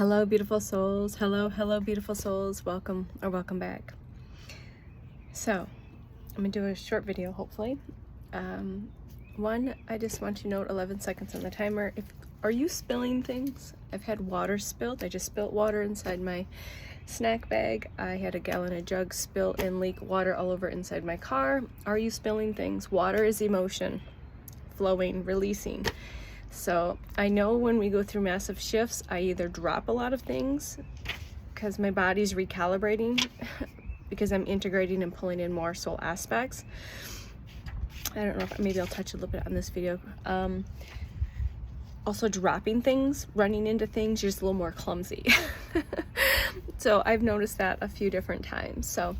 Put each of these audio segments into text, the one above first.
Hello, beautiful souls. Hello, beautiful souls. Welcome back. So, I'm gonna do a short video, hopefully. One, I just want you to note 11 seconds on the timer. Are you spilling things? I've had water spilled. I just spilled water inside my snack bag. I had a gallon of jug spill and leak water all over inside my car. Are you spilling things? Water is emotion, flowing, releasing. So I know when we go through massive shifts, I either drop a lot of things because my body's recalibrating because I'm integrating and pulling in more soul aspects. I don't know if maybe I'll touch a little bit on this video. Also dropping things, running into things, you're just a little more clumsy. So I've noticed that a few different times. So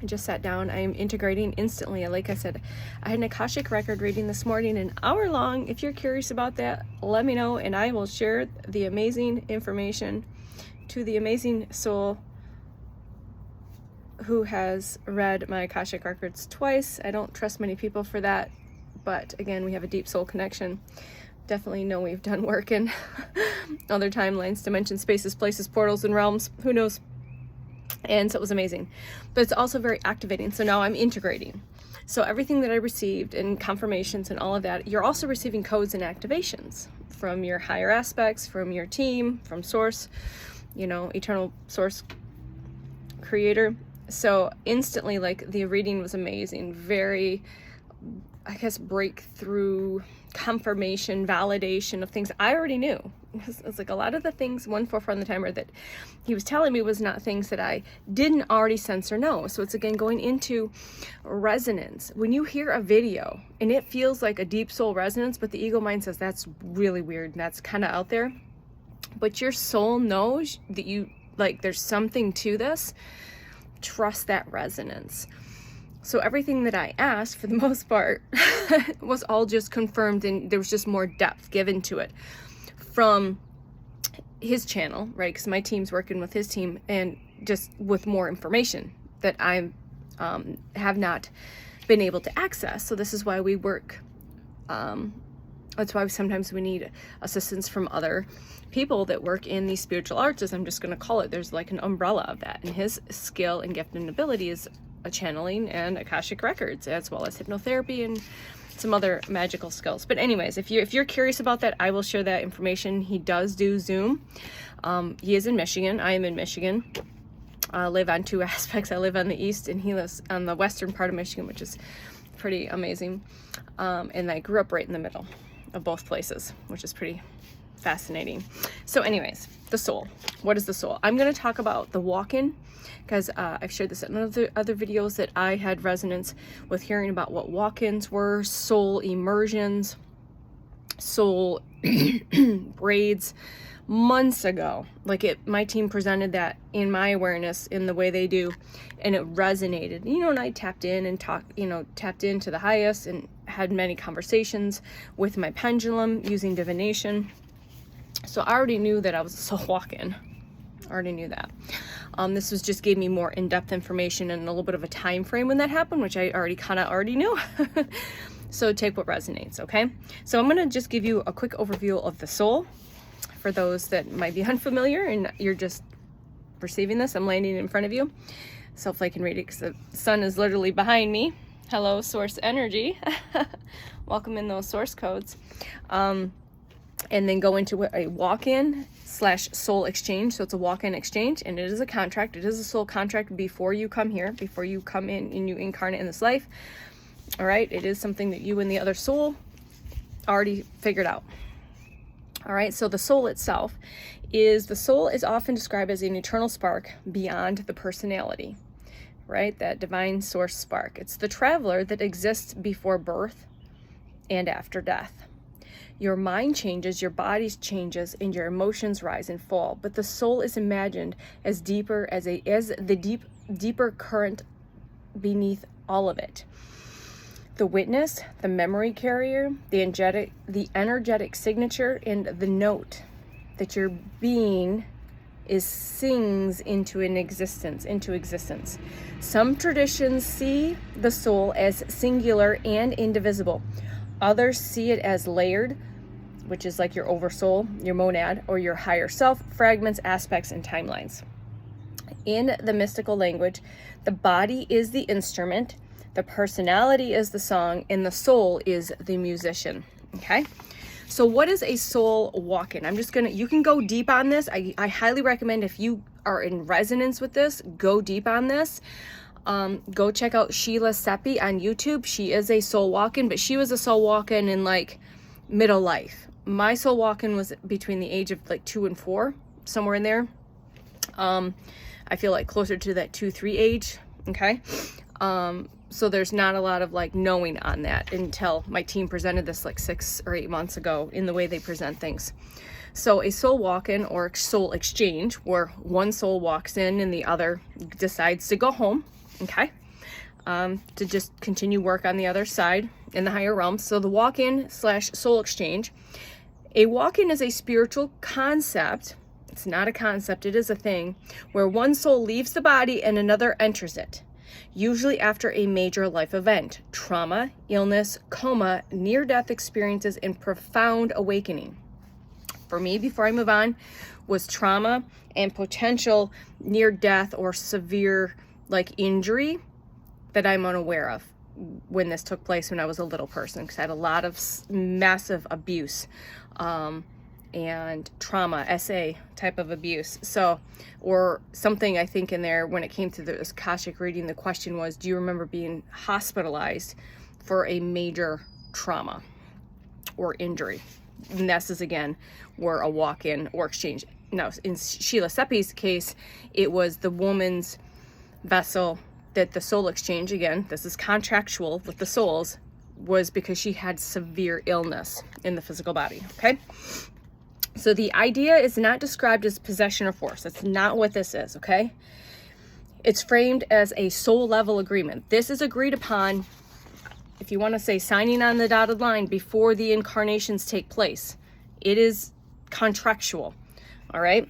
I just sat down. I am integrating instantly. Like I said, I had an Akashic record reading this morning, an hour long. If you're curious about that, let me know and I will share the amazing information to the amazing soul who has read my Akashic records twice. I don't trust many people for that, but again, we have a deep soul connection. Definitely know we've done work in other timelines, dimensions, spaces, places, portals, and realms. Who knows? And so it was amazing, but it's also very activating. So now I'm integrating. So everything that I received and confirmations and all of that, you're also receiving codes and activations from your higher aspects, from your team, from source, eternal source creator. So instantly, like, the reading was amazing. Very, I guess, breakthrough, confirmation, validation of things I already knew. It's like a lot of the things, 144 on the timer, that he was telling me was not things that I didn't already sense or know. So it's again going into resonance. When you hear a video and it feels like a deep soul resonance, but the ego mind says that's really weird and that's kind of out there, but your soul knows that there's something to this, trust that resonance. So everything that I asked, for the most part, was all just confirmed, and there was just more depth given to it from his channel, right? Because my team's working with his team, and just with more information that I have not been able to access. So this is why we work. That's why sometimes we need assistance from other people that work in these spiritual arts, as I'm just going to call it. There's like an umbrella of that, and his skill and gift and ability is a channeling and Akashic records, as well as hypnotherapy and some other magical skills. But anyways, if you're curious about that, I will share that information. He does do Zoom. He is in Michigan. I am in Michigan. I live on two aspects. I live on the east, and he lives on the western part of Michigan, which is pretty amazing. And I grew up right in the middle of both places, which is pretty fascinating. So anyways, the soul. What is the soul? I'm going to talk about the walk-in, because I've shared this in other videos that I had resonance with hearing about what walk-ins were, soul immersions, soul braids months ago. My team presented that in my awareness in the way they do, and it resonated. And I tapped in and tapped into the highest and had many conversations with my pendulum using divination. So I already knew that I was a soul walk-in. I already knew that. This was just gave me more in-depth information and a little bit of a time frame when that happened, which I already knew. So take what resonates, okay? So I'm going to just give you a quick overview of the soul for those that might be unfamiliar and you're just receiving this. I'm landing in front of you. So hopefully I can read it because the sun is literally behind me. Hello, source energy. Welcome in those source codes. And then go into a walk-in / soul exchange. So it's a walk-in exchange, and it is a contract. It is a soul contract before you come here, before you come in and you incarnate in this life. All right. It is something that you and the other soul already figured out. All right. So the soul itself is often described as an eternal spark beyond the personality, right? That divine source spark. It's the traveler that exists before birth and after death. Your mind changes, your body changes, and your emotions rise and fall. But the soul is imagined as deeper as the deeper current beneath all of it. The witness, the memory carrier, the energetic signature, and the note that your being sings into existence. Some traditions see the soul as singular and indivisible. Others see it as layered, which is like your oversoul, your monad, or your higher self, fragments, aspects, and timelines. In the mystical language, the body is the instrument, the personality is the song, and the soul is the musician. Okay? So what is a soul walk-in? You can go deep on this. I highly recommend, if you are in resonance with this, go deep on this. Go check out Sheila Seppi on YouTube. She is a soul walk-in, but she was a soul walk-in in like middle life. My soul walk-in was between the age of like 2 and 4, somewhere in there. I feel like closer to that 2-3 age. Okay. So there's not a lot of like knowing on that until my team presented this like 6 or 8 months ago in the way they present things. So a soul walk-in or soul exchange, where one soul walks in and the other decides to go home, okay, to just continue work on the other side in the higher realms. So the walk-in / soul exchange. A walk-in is a spiritual concept. It's not a concept, it is a thing, where one soul leaves the body and another enters it. Usually after a major life event, trauma, illness, coma, near-death experiences, and profound awakening. For me, before I move on, was trauma and potential near-death or severe like injury that I'm unaware of when this took place when I was a little person, because I had a lot of massive abuse and trauma, SA type of abuse. So, or something I think in there when it came to the Akashic reading, the question was, do you remember being hospitalized for a major trauma or injury? And this is again where a walk-in or exchange. Now, in Sheila Seppi's case, it was the woman's vessel that the soul exchange, again, this is contractual with the souls, was because she had severe illness in the physical body, okay? So the idea is not described as possession or force. That's not what this is, okay? It's framed as a soul level agreement. This is agreed upon, if you want to say signing on the dotted line before the incarnations take place. It is contractual, all right?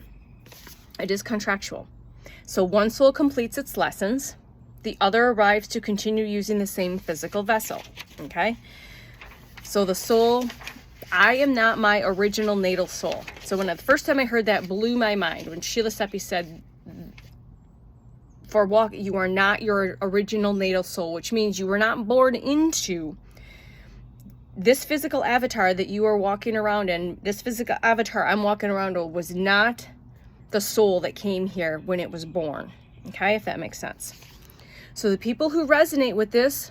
It is contractual. So one soul completes its lessons. The other arrives to continue using the same physical vessel, okay? So the soul, I am not my original natal soul. So when the first time I heard that, blew my mind when Sheila Seppi said, for walk, you are not your original natal soul, which means you were not born into this physical avatar that you are walking around in. This physical avatar I'm walking around in was not the soul that came here when it was born, okay, if that makes sense. So the people who resonate with this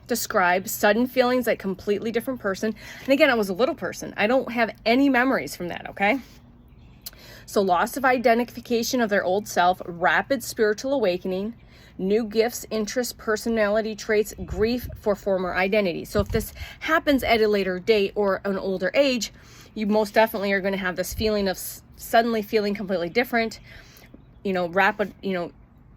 describe sudden feelings like completely different person. And again, I was a little person. I don't have any memories from that, okay? So loss of identification of their old self, rapid spiritual awakening, new gifts, interests, personality traits, grief for former identity. So if this happens at a later date or an older age, you most definitely are going to have this feeling of suddenly feeling completely different, rapid,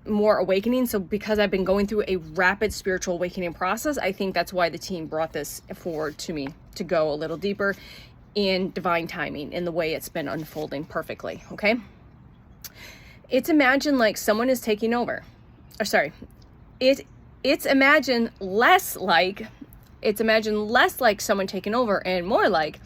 more awakening. So because I've been going through a rapid spiritual awakening process, I think that's why the team brought this forward to me to go a little deeper in divine timing in the way it's been unfolding perfectly, okay? It's imagined like someone is taking over. Or sorry, it's imagined less like someone taking over and more like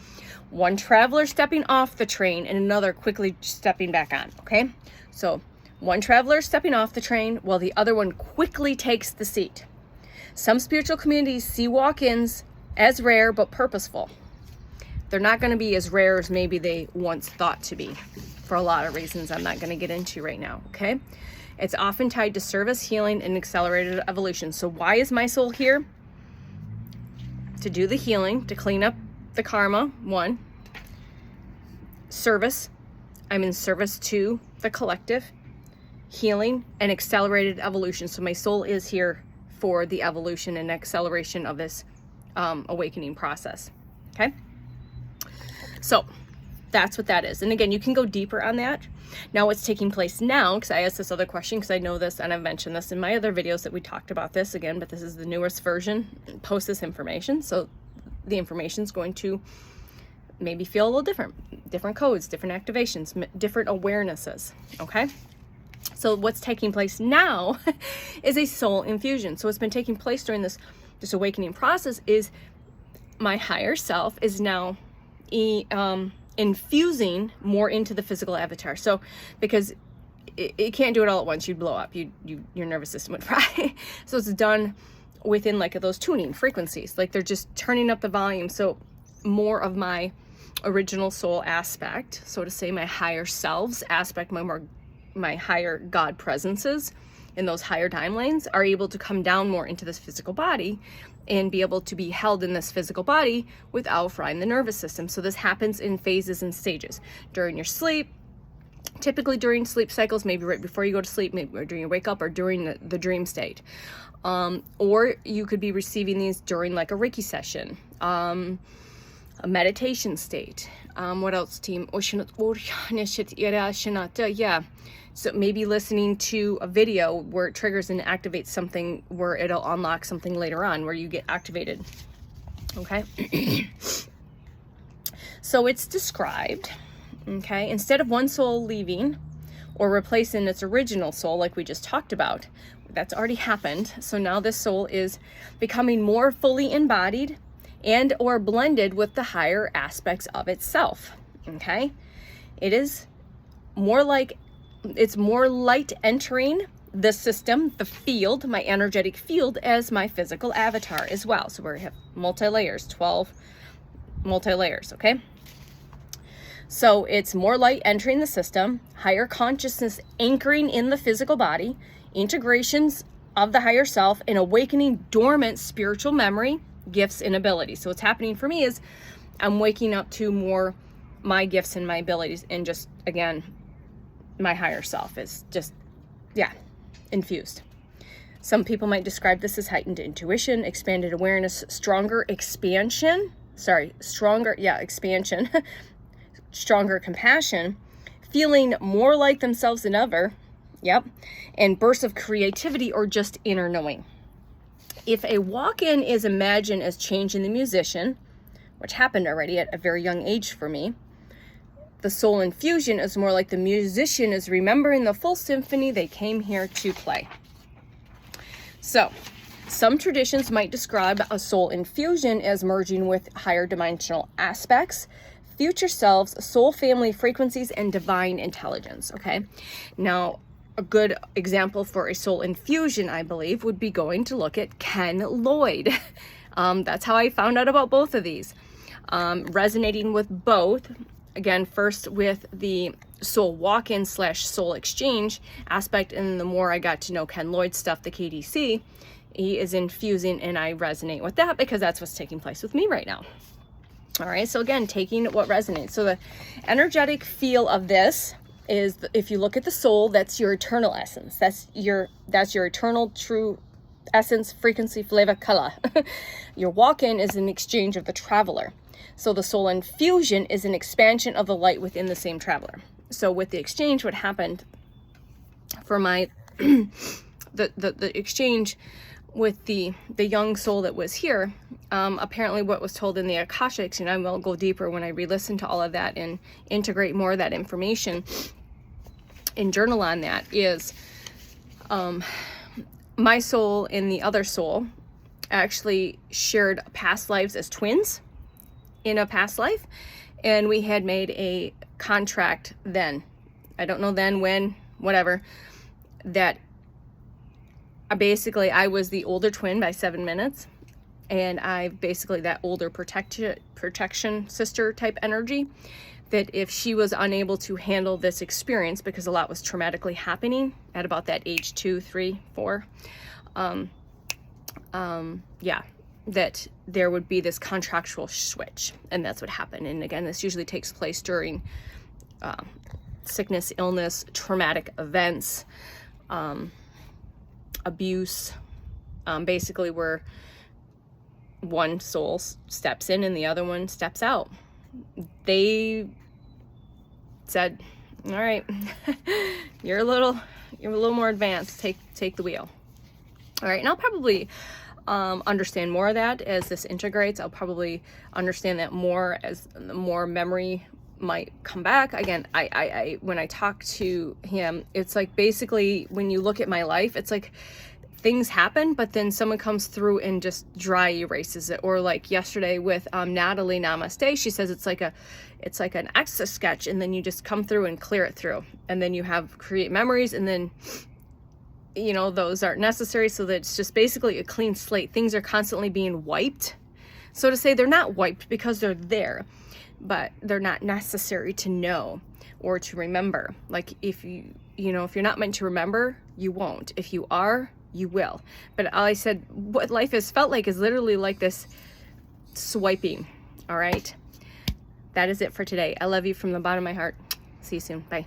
one traveler stepping off the train and another quickly stepping back on, okay? So one traveler stepping off the train while the other one quickly takes the seat. Some spiritual communities see walk-ins as rare but purposeful. They're not going to be as rare as maybe they once thought to be for a lot of reasons I'm not going to get into right now, okay? It's often tied to service, healing, and accelerated evolution. So why is my soul here? To do the healing, to clean up the karma, one. Service, I'm in service to the collective. Healing and accelerated evolution. So my soul is here for the evolution and acceleration of this awakening process, okay? So that's what that is. And again, you can go deeper on that. Now what's taking place now, because I asked this other question because I know this and I've mentioned this in my other videos that we talked about this again, but this is the newest version, post this information. So the information is going to maybe feel a little different codes, different activations, different awarenesses, okay? So what's taking place now is a soul infusion. So what's been taking place during this awakening process is my higher self is now infusing more into the physical avatar. So because it can't do it all at once, you'd blow up, your nervous system would fry. So it's done within like those tuning frequencies, like they're just turning up the volume. So more of my original soul aspect, so to say, my higher selves aspect, my higher God presences in those higher timelines are able to come down more into this physical body and be able to be held in this physical body without frying the nervous system. So this happens in phases and stages during your sleep, typically during sleep cycles, maybe right before you go to sleep, maybe during your wake up, or during the dream state. Or you could be receiving these during like a Reiki session, a meditation state. What else, team? Yeah. So maybe listening to a video where it triggers and activates something, where it'll unlock something later on where you get activated. Okay. So it's described, okay, instead of one soul leaving or replacing its original soul, like we just talked about, that's already happened. So now this soul is becoming more fully embodied and or blended with the higher aspects of itself. Okay. It is more like, it's more light entering the system, the field, my energetic field, as my physical avatar as well. So we have multi-layers, 12 multi-layers, okay? So it's more light entering the system, higher consciousness anchoring in the physical body, integrations of the higher self, and awakening dormant spiritual memory, gifts, and abilities. So what's happening for me is I'm waking up to more my gifts and my abilities, and just, again, my higher self is just, yeah, infused. Some people might describe this as heightened intuition, expanded awareness, expansion, stronger compassion, feeling more like themselves than ever, yep, and bursts of creativity or just inner knowing. If a walk-in is imagined as changing the musician, which happened already at a very young age for me, the soul infusion is more like the musician is remembering the full symphony they came here to play. So, some traditions might describe a soul infusion as merging with higher dimensional aspects, future selves, soul family frequencies, and divine intelligence, okay? Now, a good example for a soul infusion, I believe, would be going to look at Ken Lloyd. That's how I found out about both of these. Resonating with both. Again, first with the soul walk-in / soul exchange aspect, and the more I got to know Ken Lloyd's stuff, the KDC, he is infusing, and I resonate with that because that's what's taking place with me right now. All right, so again, taking what resonates. So the energetic feel of this is, if you look at the soul, that's your eternal essence. That's your eternal true essence, frequency, flavor, color. Your walk-in is an exchange of the traveler. So the soul infusion is an expansion of the light within the same traveler. So with the exchange, what happened for my the exchange with the young soul that was here, apparently what was told in the Akashics, and I will go deeper when I re-listen to all of that and integrate more of that information and journal on that, is my soul and the other soul actually shared past lives as twins in a past life, and we had made a contract then. I don't know then, when, whatever, that I was the older twin by 7 minutes, and I basically that older protection sister type energy, that if she was unable to handle this experience, because a lot was traumatically happening at about that age 2, 3, 4, that there would be this contractual switch, and that's what happened. And again, this usually takes place during sickness, illness, traumatic events, abuse, basically where one soul steps in and the other one steps out. They said, all right, you're a little more advanced, take the wheel. All right, and I'll probably understand more of that as this integrates. I'll probably understand that more as the more memory might come back. Again, I when I talk to him, it's like basically when you look at my life, it's like things happen, but then someone comes through and just dry erases it. Or like yesterday with Natalie Namaste, she says it's like an Etch sketch, and then you just come through and clear it through, and then you create memories, and then those aren't necessary, so that it's just basically a clean slate. Things are constantly being wiped, so to say. They're not wiped because they're there, but they're not necessary to know or to remember. Like if if you're not meant to remember, you won't. If you are, you will. But all I said, what life has felt like is literally like this swiping. All right, that is it for today. I love you from the bottom of my heart. See you soon. Bye.